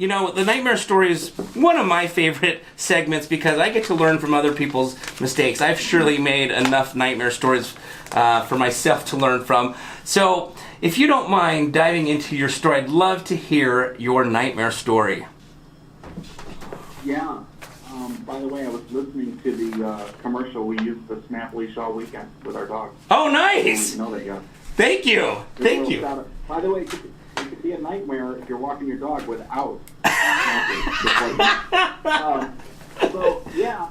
You know, the nightmare story is one of my favorite segments because I get to learn from other people's mistakes. I've surely made enough nightmare stories for myself to learn from. So, if you don't mind diving into your story, I'd love to hear your nightmare story. Yeah. By the way, I was listening to the commercial. We used the snap leash all weekend with our dog. Oh, nice! You know that, yeah. Thank you. Thank you. By the way, it could be a nightmare if you're walking your dog without. So, yeah.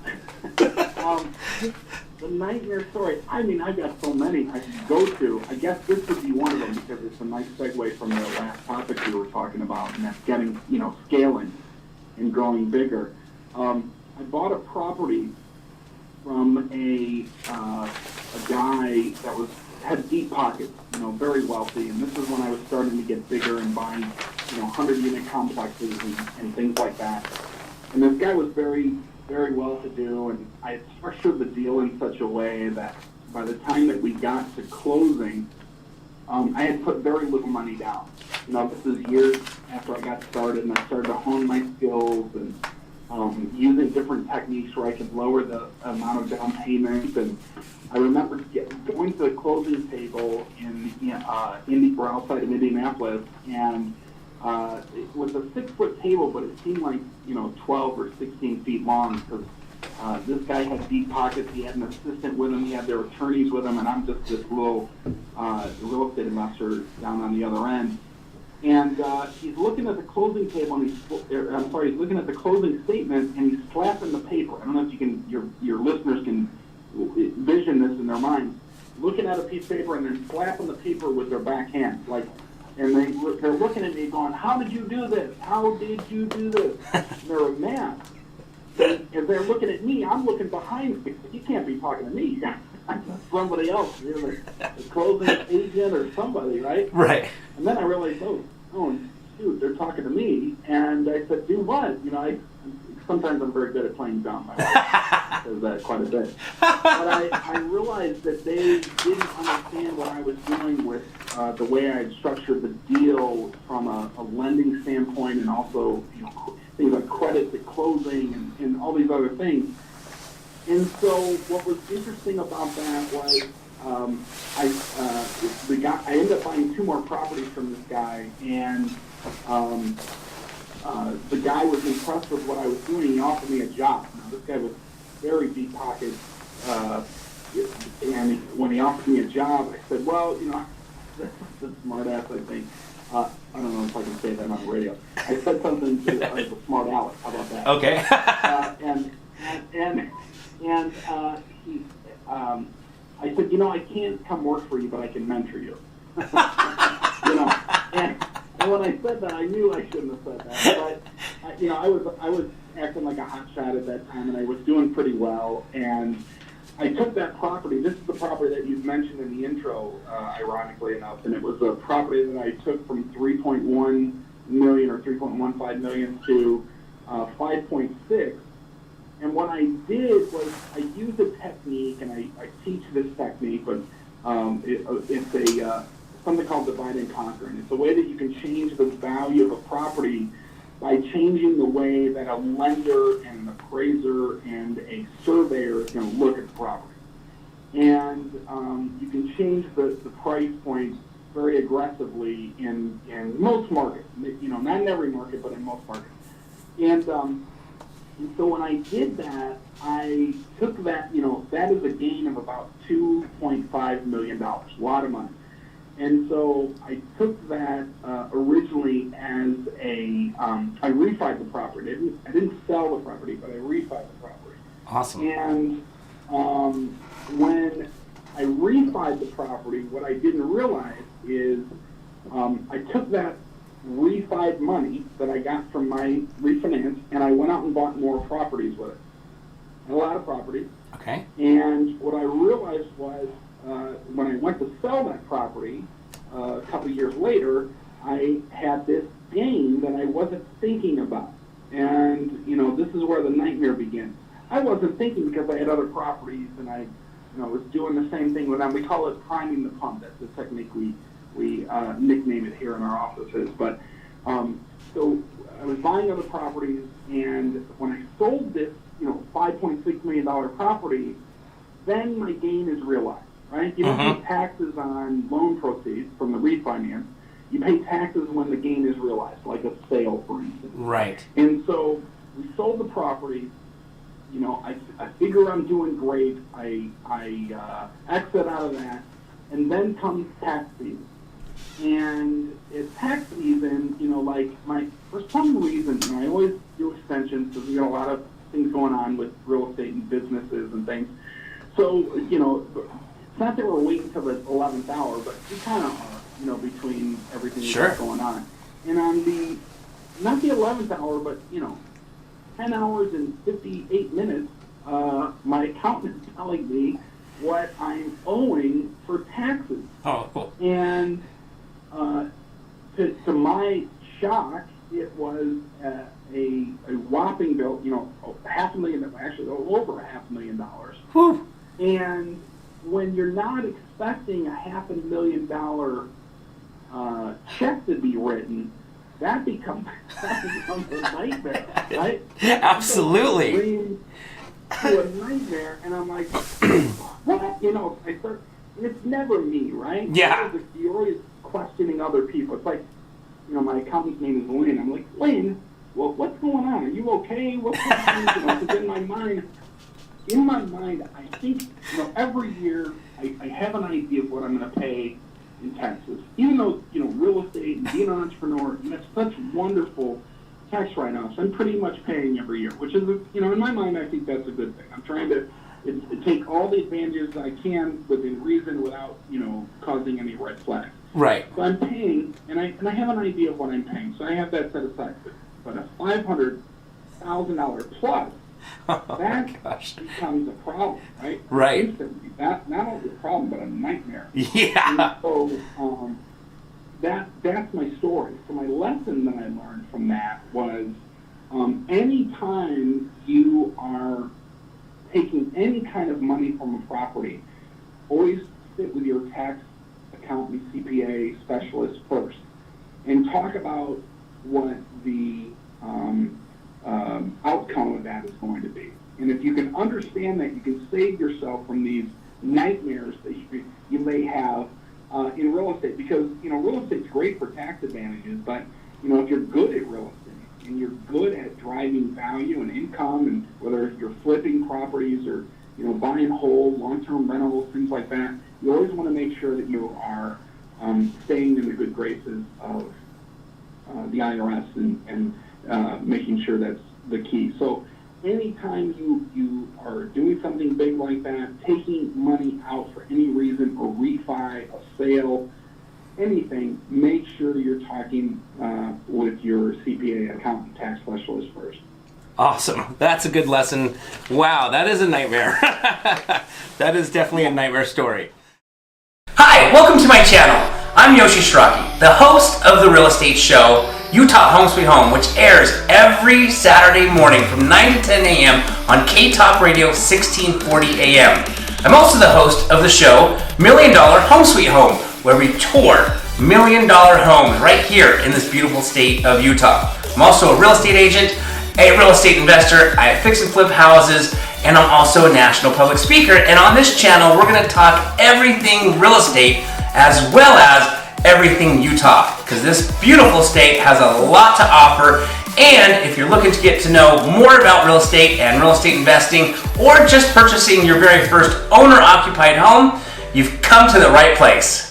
The nightmare story, I mean, I've got so many I can go to. I guess this would be one of them because it's a nice segue from the last topic we were talking about, and that's getting, scaling and growing bigger. I bought a property from a guy that had deep pockets, very wealthy, and this is when I was starting to get bigger and buying, 100-unit complexes and things like that. And this guy was very, very well-to-do, and I had structured the deal in such a way that by the time that we got to closing, I had put very little money down. This is years after I got started, and I started to hone my skills and using different techniques where I could lower the amount of down payment. And I remember going to the closing table in outside of Indianapolis, and it was a 6-foot table, but it seemed like 12 or 16 feet long because this guy had deep pockets. He had an assistant with him. He had their attorneys with him, and I'm just this little real estate investor down on the other end. And he's looking at the closing table, and he's looking at the closing statement, and he's slapping the paper. I don't know if you can, your listeners can vision this in their minds, looking at a piece of paper and then slapping the paper with their back hand, and they're looking at me going, "How did you do this? How did you do this?" And they're mad. And as they're looking at me, I'm looking behind me. You can't be talking to me. I'm somebody else. You're the closing agent or somebody, right? Right. And then I realized, oh, shoot, they're talking to me. And I said, do what? Sometimes I'm very good at playing dumb. My wife says that quite a bit. But I realized that they didn't understand what I was doing with the way I had structured the deal from a lending standpoint, and also things like credit to closing and all these other things. And so what was interesting about that was I ended up buying 2 more properties from this guy, and the guy was impressed with what I was doing. He offered me a job. Now, this guy was very deep pocket, and when he offered me a job, I said, well, that's a smart ass, I think. I don't know if I can say that on the radio. I said something to a smart aleck. How about that? Okay. I said, I can't come work for you, but I can mentor you. And when I said that, I knew I shouldn't have said that. But I was acting like a hot shot at that time, and I was doing pretty well. And I took that property. This is the property that you mentioned in the intro, ironically enough, and it was a property that I took from 3.1 million or 3.15 million to 5.6. And what I did was I used a technique, and I teach this technique, but it's something called divide and conquer. And it's a way that you can change the value of a property by changing the way that a lender and an appraiser and a surveyor is going to look at the property. And you can change the price point very aggressively in most markets. Not in every market, but in most markets. And so when I did that, I took that, that is a gain of about $2.5 million, a lot of money. And so I took that originally as I refied the property. I didn't sell the property, but I refied the property. Awesome. And when I refied the property, what I didn't realize is I took that refied money that I got from my refinance, and I went out and bought more properties with it. A lot of properties. Okay. And what I realized was when I went to sell that property a couple of years later, I had this gain that I wasn't thinking about. And, this is where the nightmare begins. I wasn't thinking because I had other properties, and I was doing the same thing with them. We call it priming the pump. That's the technique we nickname it here in our offices. But so I was buying other properties, and when I sold this, $5.6 million property, then my gain is realized, right? You don't pay taxes on loan proceeds from the refinance. You pay taxes when the gain is realized, like a sale, for instance. Right. And so we sold the property. I figure I'm doing great. I exit out of that, and then comes tax season. And it's tax season, for some reason, I always do extensions because we got a lot of things going on with real estate and businesses and things. So, it's not that we're waiting till the 11th hour, but we kind of are, between everything that's going on. And on not the 11th hour, but, 10 hours and 58 minutes, my accountant is telling me what I'm owing for taxes. Oh. And to my shock, it was a whopping bill, $500,000, actually over $500,000. Whew. And when you're not expecting a $500,000 check to be written, that becomes a nightmare, right? Absolutely. To a nightmare, and I'm like, what? It's never me, right? Yeah. You're always questioning other people. It's like, my accountant's name is Lynn. I'm like, Lynn, well, what's going on? Are you okay? What's going on? Because in my mind, I think, every year I have an idea of what I'm going to pay in taxes. Even though, real estate and being an entrepreneur, that's such wonderful tax write-offs. I'm pretty much paying every year, which is, in my mind, I think that's a good thing. I'm trying to take all the advantages I can within reason without, causing any red flags. Right. So I'm paying, and I have an idea of what I'm paying, so I have that set aside. But a $500,000 plus, that becomes a problem, right? Right. Instantly. Not only a problem, but a nightmare. Yeah. And so that's my story. So my lesson that I learned from that was anytime you are taking any kind of money from a property, always sit with your tax accountant, CPA specialist first, and talk about what the outcome of that is going to be. And if you can understand that, you can save yourself from these nightmares that you may have in real estate. Because, real estate's great for tax advantages, but, if you're good at real estate and you're good at driving value and income, and whether you're flipping properties or, buying whole, long-term rentals, things like that, you always want to make sure that you are staying in the good graces of the IRS and making sure that's the key. So anytime you are doing something big like that, taking money out for any reason, or refi, a sale, anything, make sure you're talking with your CPA, accountant, tax specialist first. Awesome. That's a good lesson. Wow, that is a nightmare. That is definitely a nightmare story. Hi, welcome to my channel. I'm Yoshi Strachey, the host of the real estate show, Utah Home Sweet Home, which airs every Saturday morning from 9 to 10 a.m. on K-Talk Radio 1640 a.m. I'm also the host of the show, $1 Million Home Sweet Home, where we tour $1 million homes right here in this beautiful state of Utah. I'm also a real estate agent, a real estate investor. I fix and flip houses, and I'm also a national public speaker. And on this channel, we're going to talk everything real estate as well as everything Utah, because this beautiful state has a lot to offer. And if you're looking to get to know more about real estate and real estate investing, or just purchasing your very first owner-occupied home, you've come to the right place.